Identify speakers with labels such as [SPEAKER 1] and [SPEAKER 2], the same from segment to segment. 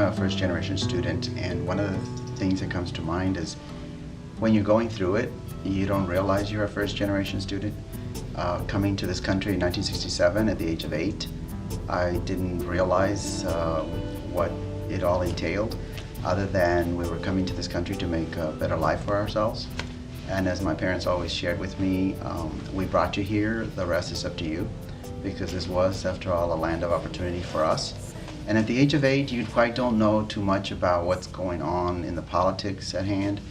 [SPEAKER 1] a first-generation student, and one of the things that comes to mind is when you're going through it, you don't realize you're a first-generation student. Coming to this country in 1967 at the age of 8, I didn't realize what it all entailed, other than we were coming to this country to make a better life for ourselves. And as my parents always shared with me, we brought you here, the rest is up to you, because this was, after all, a land of opportunity for us. And at the age of 8, you quite don't know too much about what's going on in the politics at hand,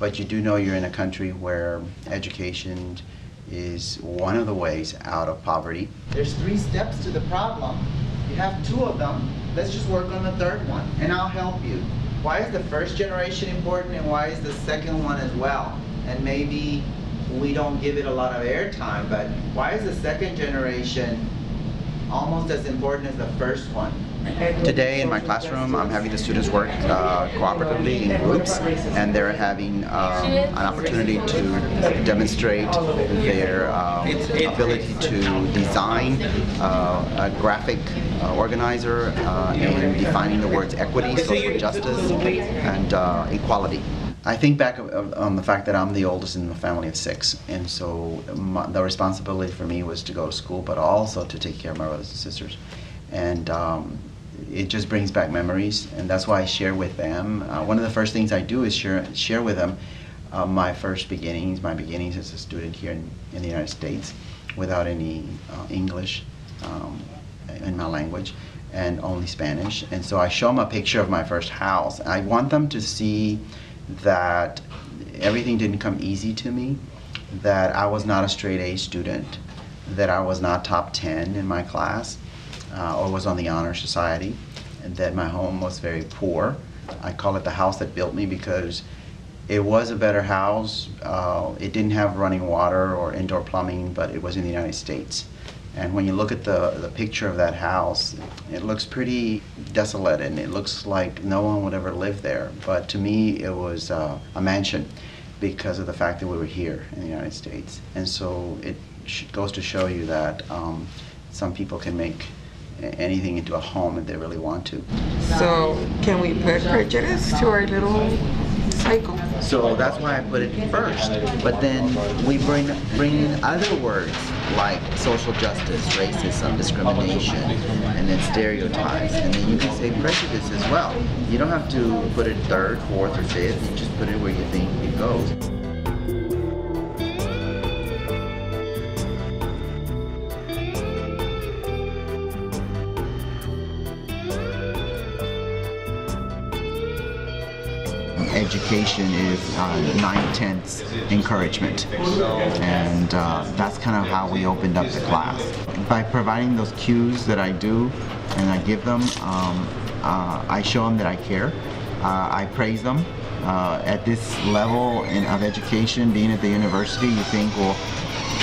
[SPEAKER 1] but you do know you're in a country where education is one of the ways out of poverty. There's 3 steps to the problem. You have 2 of them. Let's just work on the 3rd one, and I'll help you. Why is the first generation important, and why is the second one as well? And maybe we don't give it a lot of airtime, but why is the second generation almost as important as the first one? Today in my classroom, I'm having the students work cooperatively in groups, and they're having an opportunity to demonstrate their ability to design a graphic organizer and defining the words equity, social justice, and equality. I think back on the fact that I'm the oldest in a family of 6, and so the responsibility for me was to go to school, but also to take care of my brothers and sisters. And it just brings back memories, and that's why I share with them. One of the first things I do is share with them my beginnings as a student here in the United States, without any English in my language, and only Spanish. And so I show them a picture of my first house. I want them to see that everything didn't come easy to me, that I was not a straight A student, that I was not top 10 in my class, or was on the honor society, and that my home was very poor. I call it the house that built me because it was a better house. It didn't have running water or indoor plumbing, but it was in the United States. And when you look at the picture of that house, it looks pretty desolate, and it looks like no one would ever live there. But to me, it was a mansion because of the fact that we were here in the United States. And so it goes to show you that some people can make anything into a home if they really want to.
[SPEAKER 2] So can we put prejudice to our little cycle?
[SPEAKER 1] So that's why I put it first. But then we bring in other words like social justice, racism, discrimination, and then stereotypes. And then you can say prejudice as well. You don't have to put it 3rd, 4th, or 5th. You just put it where you think it goes. Education is 9/10 encouragement, and that's kind of how we opened up the class. By providing those cues that I do and I give them, I show them that I care. I praise them. At this level of education, being at the university, you think, well,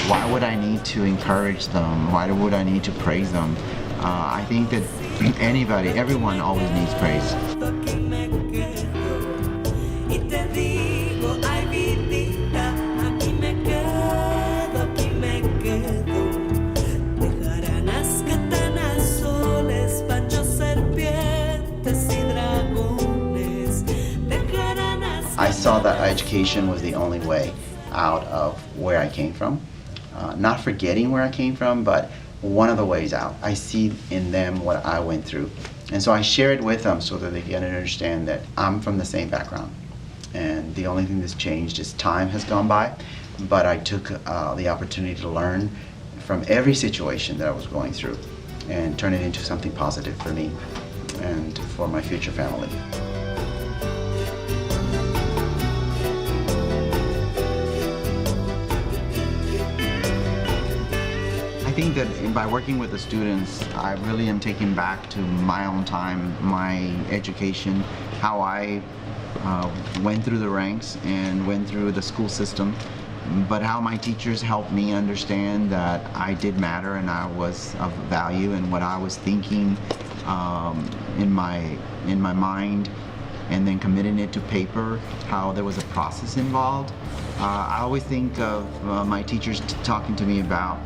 [SPEAKER 1] why would I need to encourage them? Why would I need to praise them? I think that everyone always needs praise. I saw that education was the only way out of where I came from. Not forgetting where I came from, but one of the ways out. I see in them what I went through. And so I share it with them so that they can understand that I'm from the same background. And the only thing that's changed is time has gone by, but I took the opportunity to learn from every situation that I was going through and turn it into something positive for me and for my future family. I think that by working with the students, I really am taking back to my own time, my education, how I went through the ranks and went through the school system, but how my teachers helped me understand that I did matter and I was of value, and what I was thinking in my mind and then committing it to paper, how there was a process involved. I always think of my teachers talking to me about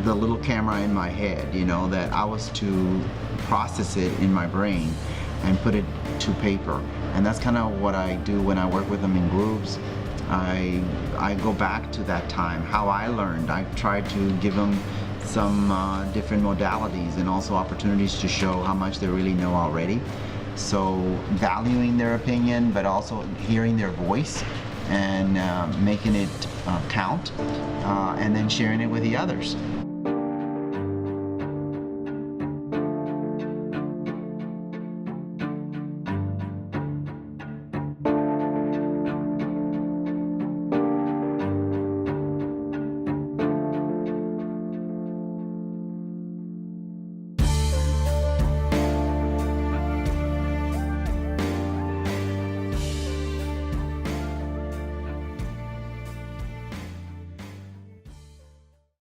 [SPEAKER 3] the little camera in my head, you know, that I was to process it in my brain and put it to paper. And that's kind of what I do when I work with them in groups. I go back to that time, how I learned. I try to give them some different modalities and also opportunities to show how much they really know already. So valuing their opinion, but also hearing their voice and making it count, and then sharing it with the others.